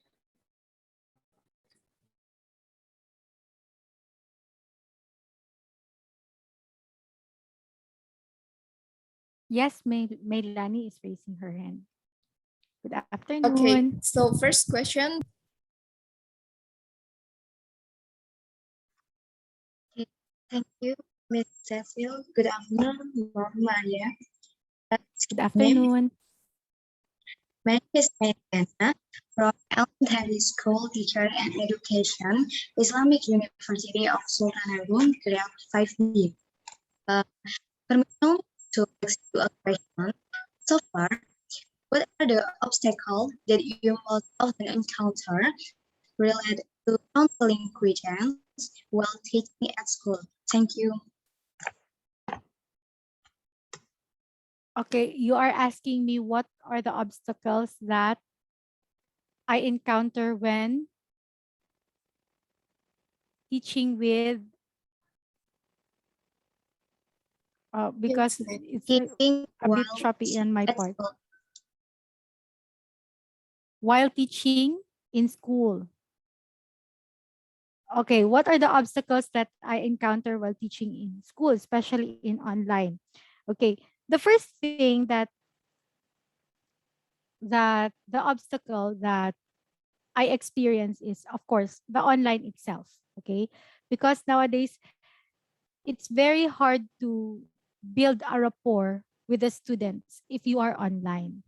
Yes, Maylani is raising her hand. Good Okay, afternoon. so first question. Okay, thank you, Miss Cecil. Good afternoon, Mom Maria. Good My name, afternoon. my name is Diana from Elementary School Teacher and Education, Islamic University of Sultan Agung, grade 5B. Uh, Permission to ask you a question. So far, what are the obstacles that you most often encounter related to counseling questions while teaching at school? Thank you. Okay, you are asking me what are the obstacles that I encounter when teaching with because Yes, ma'am. it's Teaching a bit while choppy on my at part. school. While teaching in school. Okay, what are the obstacles that I encounter while teaching in school, especially in online? Okay, the first thing that the obstacle that I experience is, of course, the online itself. Okay, because nowadays it's very hard to build a rapport with the students if you are online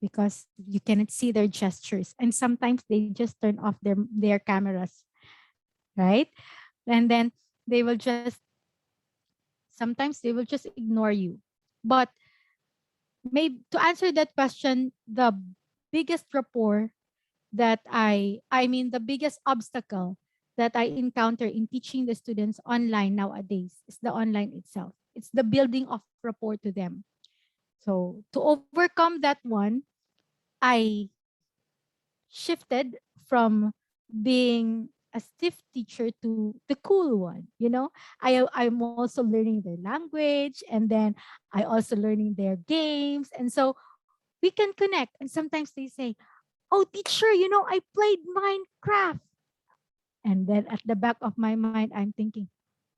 because you cannot see their gestures and sometimes they just turn off their cameras, right? And then they will just sometimes they will just ignore you. But maybe to answer that question, the biggest rapport that I mean the biggest obstacle that I encounter in teaching the students online nowadays is the online itself. It's the building of rapport to them. So to overcome that one, I shifted from being a stiff teacher to the cool one. I'm also learning their language, and then I also learning their games, and so we can connect. And sometimes they say, "Oh, teacher, I played Minecraft." And then at the back of my mind, I'm thinking,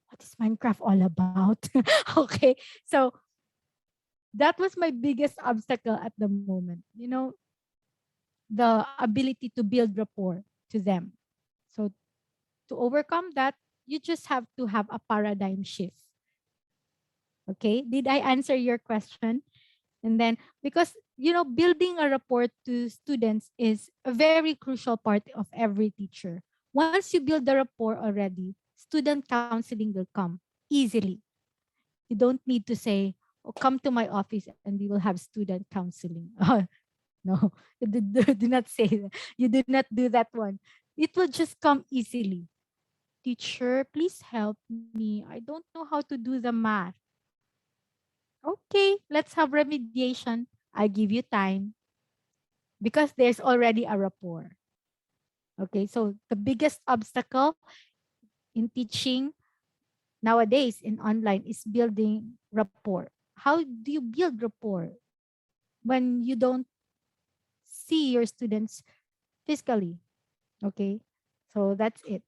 what is Minecraft all about? Okay. So that was my biggest obstacle at the moment, the ability to build rapport to them. So to overcome that, you just have to have a paradigm shift. Okay. Did I answer your question? And then, because, building a rapport to students is a very crucial part of every teacher. Once you build the rapport already, student counseling will come easily. You don't need to say, "Oh, come to my office and we will have student counseling." No, do not say that. You do not do that one. It will just come easily. "Teacher, please help me. I don't know how to do the math." "Okay, let's have remediation. I give you time." Because there's already a rapport. Okay, so the biggest obstacle in teaching nowadays in online is building rapport. How do you build rapport when you don't see your students physically? Okay, so that's it.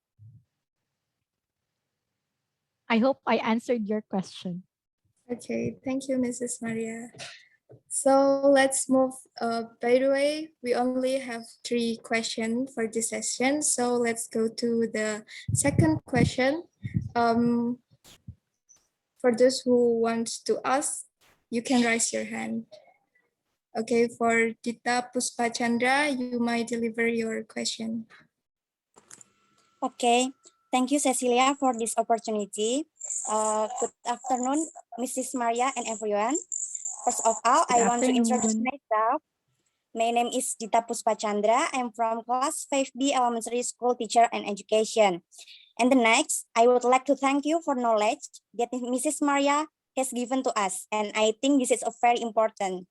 I hope I answered your question. Okay, thank you, Mrs. Maria. So let's move. By the way, we only have 3 questions for this session. So let's go to the second question. Um, for those who want to ask, you can raise your hand. Okay, for Dita Puspa Chandra, you might deliver your question. Okay, thank you, Cecilia, for this opportunity. Good afternoon, Mrs. Maria and everyone. First of all, Good I want to introduce afternoon. myself. My name is Dita Puspa Chandra. I'm from class 5B Elementary School Teacher and Education. And the next, I would like to thank you for knowledge that Mrs. Maria has given to us. And I think this is a very important.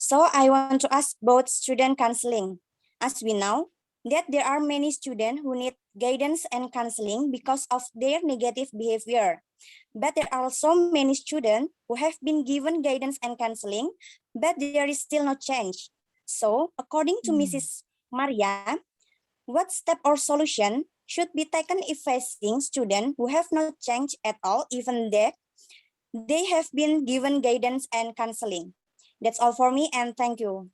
So I want to ask both student counseling. As we know, that there are many students who need guidance and counseling because of their negative behavior. But there are also many students who have been given guidance and counseling, but there is still no change. So according to Mrs. Maria, what step or solution should be taken if facing students who have not changed at all, even They have been given guidance and counseling. That's all for me, and thank you.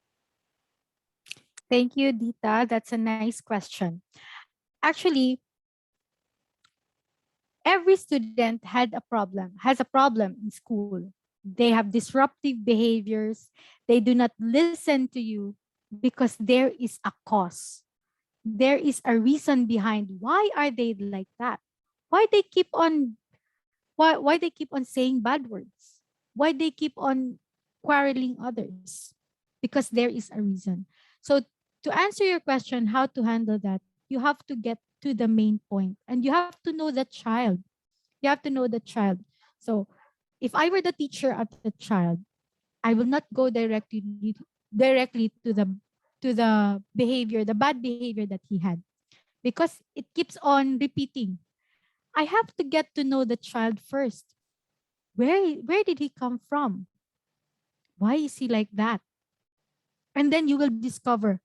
Thank you, Dita. That's a nice question. Actually, every student has a problem in school. They have disruptive behaviors. They do not listen to you because there is a cause. There is a reason behind why are they like that? Why they keep on why they keep on saying bad words? Why they keep on quarreling others? Because there is a reason. So to answer your question, how to handle that, you have to get to the main point and you have to know the child. You have to know the child. So if I were the teacher at the child, I will not go directly to the behavior, the bad behavior that he had, because it keeps on repeating. I have to get to know the child first. Where did he come from? Why is he like that? And then you will discover,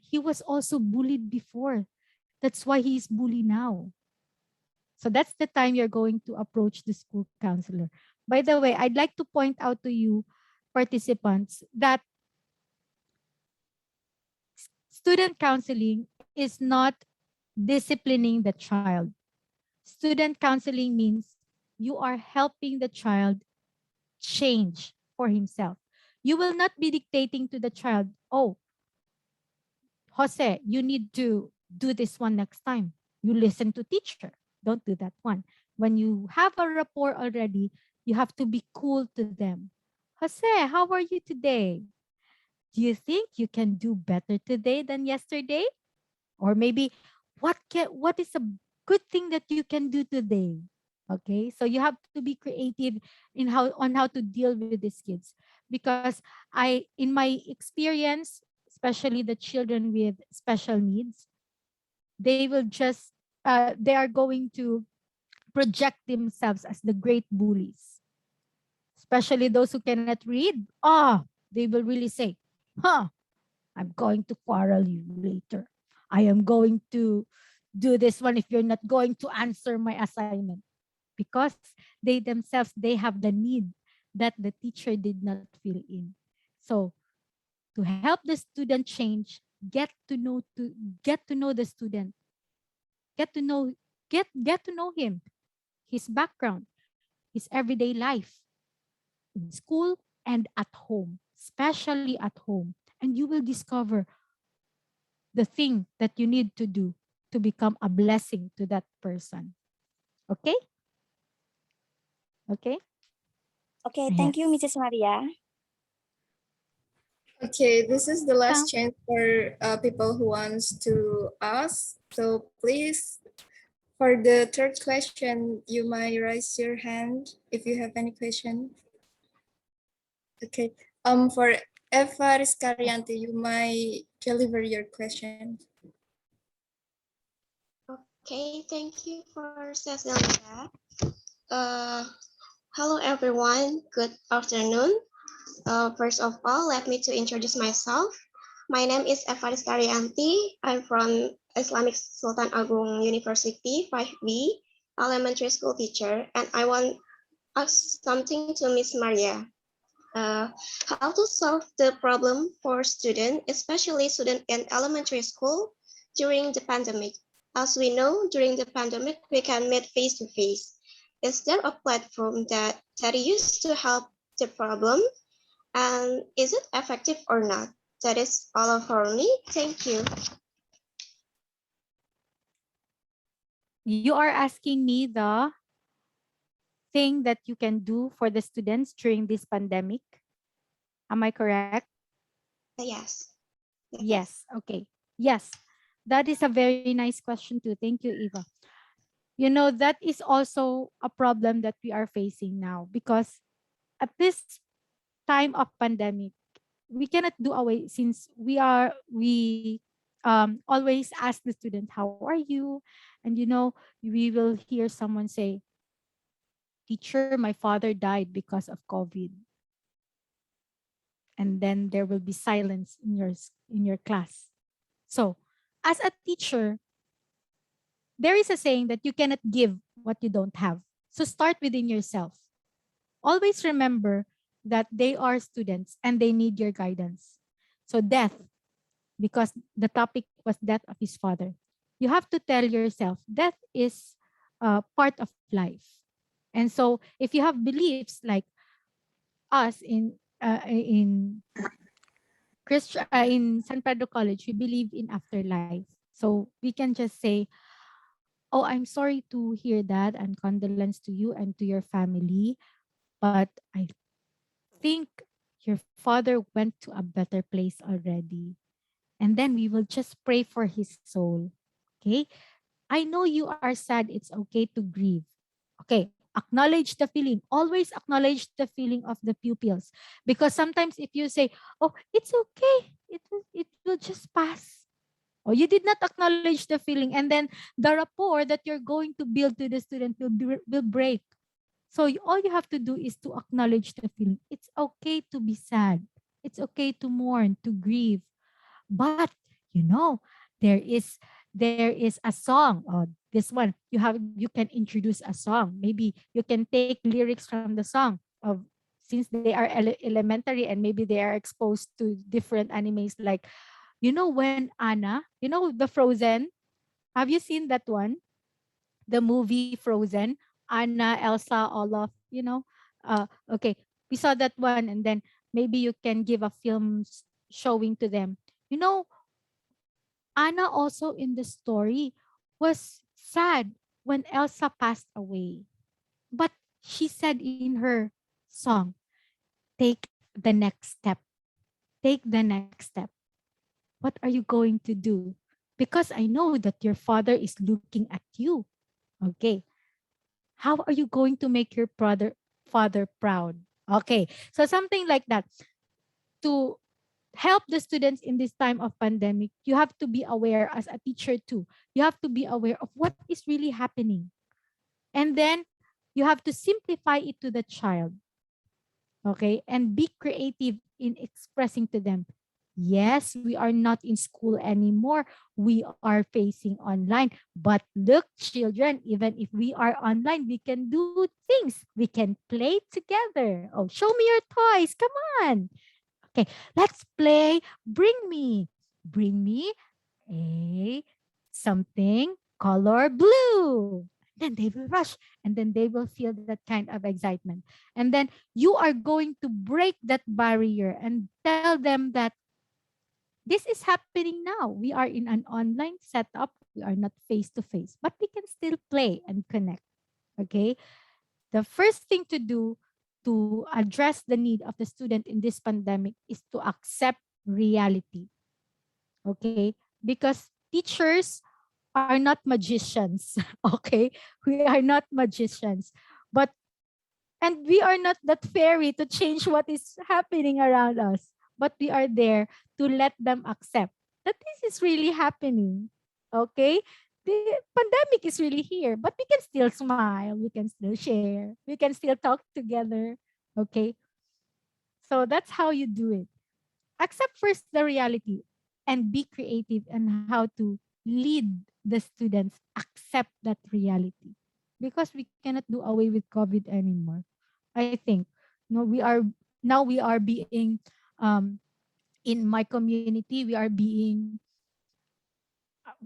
he was also bullied before. That's why he's bullied now. So that's the time you're going to approach the school counselor. By the way, I'd like to point out to you, participants, that student counseling is not disciplining the child. Student counseling means you are helping the child change for himself. You will not be dictating to the child, oh, Jose, you need to do this one next time. You listen to teacher. Don't do that one. When you have a rapport already, you have to be cool to them. Jose, how are you today? Do you think you can do better today than yesterday? Or maybe what is a good thing that you can do today? Okay, so you have to be creative on how to deal with these kids, because in my experience, especially the children with special needs, they will just they are going to project themselves as the great bullies, especially those who cannot read. They will really say, I'm going to quarrel you later. I am going to do this one if you're not going to answer my assignment. Because they themselves, they have the need that the teacher did not fill in. So to help the student change, get to know the student, get to know get to know him, his background, his everyday life in school and at home, especially at home. And you will discover the thing that you need to do to become a blessing to that person. Okay? Okay? Okay, thank you, Yes. Mrs. Maria. Okay, this is the last Count. chance for people who wants to ask. So please, for the third question, you might raise your hand if you have any question. Okay. For Eva Rizkaryanti, you might deliver your question. Okay, thank you for Cecilia. Hello everyone, good afternoon. First of all, let me to introduce myself. My name is Eva Rizkaryanti. I'm from Islamic Sultan Agung University 5B, elementary school teacher, and I want to ask something to Miss Maria. How to solve the problem for students, especially students in elementary school during the pandemic. As we know, during the pandemic, we can meet face to face. Is there a platform that used to help the problem? And is it effective or not? That is all for me. Thank you. You are asking me the thing that you can do for the students during this pandemic. Am I correct? Yes. Yes. Okay. Yes. That is a very nice question too. Thank you, Eva. You know, that is also a problem that we are facing now, because at this time of pandemic, we cannot do away, since we always ask the student, how are you? And you know, we will hear someone say, teacher, my father died because of COVID. And then there will be silence in your class. So as a teacher, there is a saying that you cannot give what you don't have. So start within yourself. always remember that they are students and they need your guidance. So death, because the topic was death of his father, you have to tell yourself death is part of life. And so if you have beliefs like us in in San Pedro College, we believe in afterlife. So we can just say, "Oh, I'm sorry to hear that, and condolence to you and to your family. But I think your father went to a better place already." And then we will just pray for his soul. Okay? I know you are sad. It's okay to grieve. Okay, acknowledge the feeling. Always acknowledge the feeling of the pupils. Because sometimes if you say, "Oh, it's okay. It will just pass." Oh, you did not acknowledge the feeling, and then the rapport that you're going to build to the student will break. So all you have to do is to acknowledge the feeling. It's okay to be sad. It's okay to mourn, to grieve. But you know, there is there is a song. Oh, this one you can introduce a song. Maybe you can take lyrics from the song of, since they are elementary and maybe they are exposed to different animes, like, when Anna, the Frozen. Have you seen that one? The movie Frozen, Anna, Elsa, Olaf. Okay, we saw that one, and then maybe you can give a film showing to them. You know, Anna also in the story was sad when Elsa passed away. But she said in her song, "Take the next step. Take the next step. What are you going to do? Because I know that your father is looking at you." Okay. How are you going to make your father proud? Okay. So something like that. To help the students in this time of pandemic, you have to be aware as a teacher too. You have to be aware of what is really happening. And then you have to simplify it to the child. Okay, and be creative in expressing to them, yes, we are not in school anymore, we are facing online, but look, children, even if we are online, we can do things, we can play together. Oh, show me your toys, come on. Okay, let's play. Bring me a something color blue. Then they will rush, and then they will feel that kind of excitement. And then you are going to break that barrier and tell them that this is happening now. We are in an online setup. We are not face to face, but we can still play and connect. Okay. The first thing to do to address the need of the student in this pandemic is to accept reality. Okay. Because teachers are not magicians. Okay. We are not magicians. But and we are not that fairy to change what is happening around us. But we are there to let them accept that this is really happening. Okay? The pandemic is really here, but we can still smile, we can still share, we can still talk together. Okay? So that's how you do it. Accept first the reality and be creative on how to lead the students accept that reality, because we cannot do away with COVID anymore. I think no, we are being in my community, we are being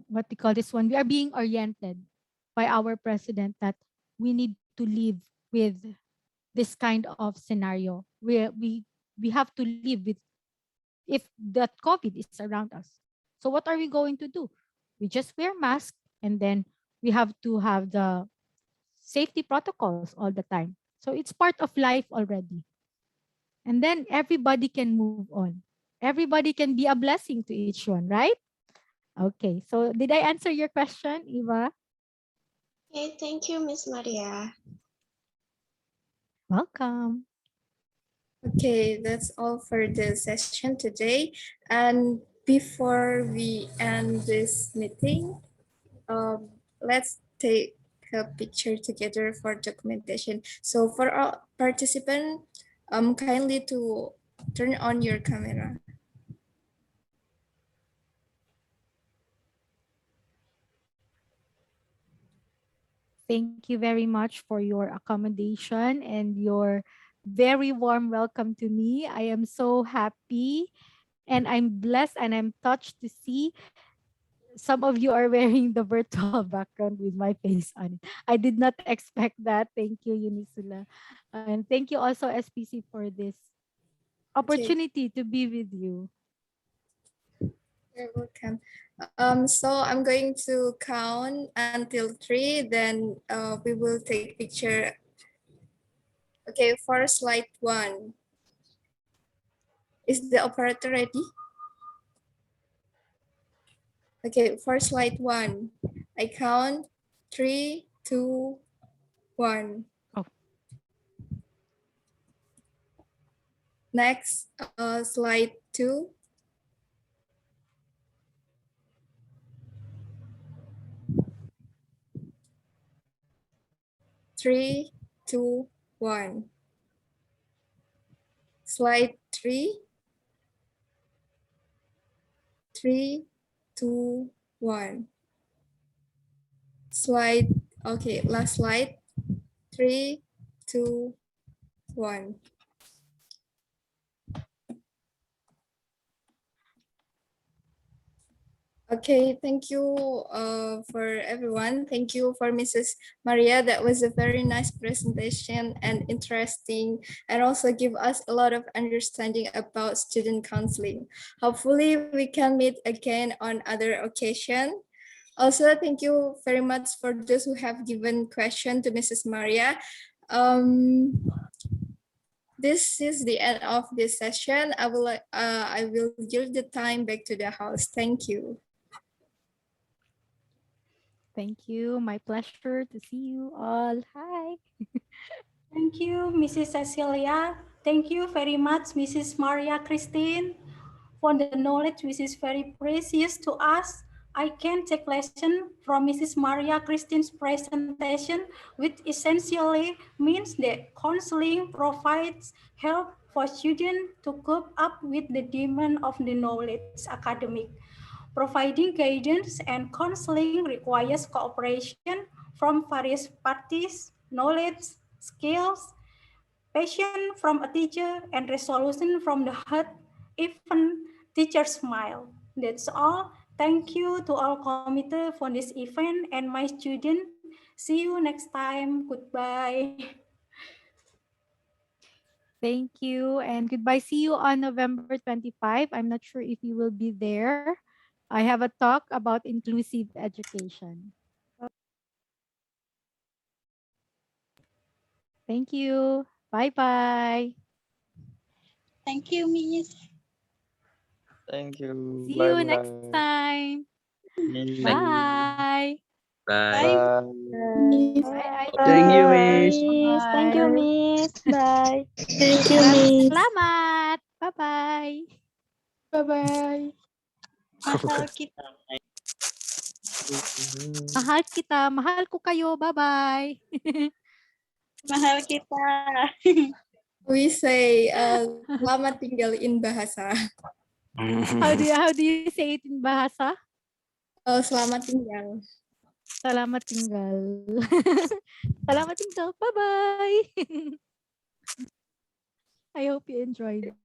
what we call this one, we are being oriented by our president that we need to live with this kind of scenario where we have to live with if that COVID is around us. So what are we going to do? We just wear masks, and then we have to have the safety protocols all the time. So it's part of life already. And then everybody can move on. Everybody can be a blessing to each one, right? Okay. So did I answer your question, Eva? Okay, thank you, Miss Maria. Welcome. Okay, that's all for the session today. And before we end this meeting, let's take a picture together for documentation. So for all participants, kindly to turn on your camera. Thank you very much for your accommodation and your very warm welcome to me. I am so happy and I'm blessed and I'm touched to see some of you are wearing the virtual background with my face on it. I did not expect that. Thank you, Unisula. And thank you also, SPC, for this Okay, opportunity to be with you. you're welcome. So I'm going to count until 3, then we will take picture. Okay, for slide 1. Is the operator ready? Okay, for slide 1, I count 3, 2, 1. Oh. Next, slide 2. 3, 2, 1. Slide 3. 3, 2, 1. Slide, okay, last slide. 3, 2, 1. Okay, thank you for everyone. Thank you for Mrs. Maria. That was a very nice presentation and interesting, and also give us a lot of understanding about student counseling. Hopefully we can meet again on other occasion. Also, thank you very much for those who have given question to Mrs. Maria. This is the end of this session. I will give the time back to the house. Thank you. Thank you. My pleasure to see you all. Hi. Thank you, Mrs. Cecilia. Thank you very much, Mrs. Maria Christine, for the knowledge which is very precious to us. I can take lesson from Mrs. Maria Christine's presentation, which essentially means that counseling provides help for students to cope up with the demand of the knowledge academic. Providing guidance and counseling requires cooperation from various parties, knowledge, skills, passion from a teacher, and resolution from the heart. Even teachers smile. That's all. Thank you to all committee for this event and my student. See you next time. Goodbye. Thank you and goodbye. See you on November 25. I'm not sure if you will be there. I have a talk about inclusive education. Thank you. Bye-bye. Thank you, Miss. Thank you. See Bye you next bye. time. Bye. Bye. Bye. Bye. Miss. Bye, Thank you, Idol. Miss. Bye. Thank you, Miss. Bye. Thank you, Maraming Miss. salamat. Bye-bye. Bye-bye. Mahal kita. Mahal kita. Mahal ko kayo. Bye-bye. Mahal kita. We say selamat tinggal in bahasa. How do you say it in bahasa? Selamat tinggal. Salamat tinggal. Salamat tinggal. Bye-bye. I hope you enjoyed.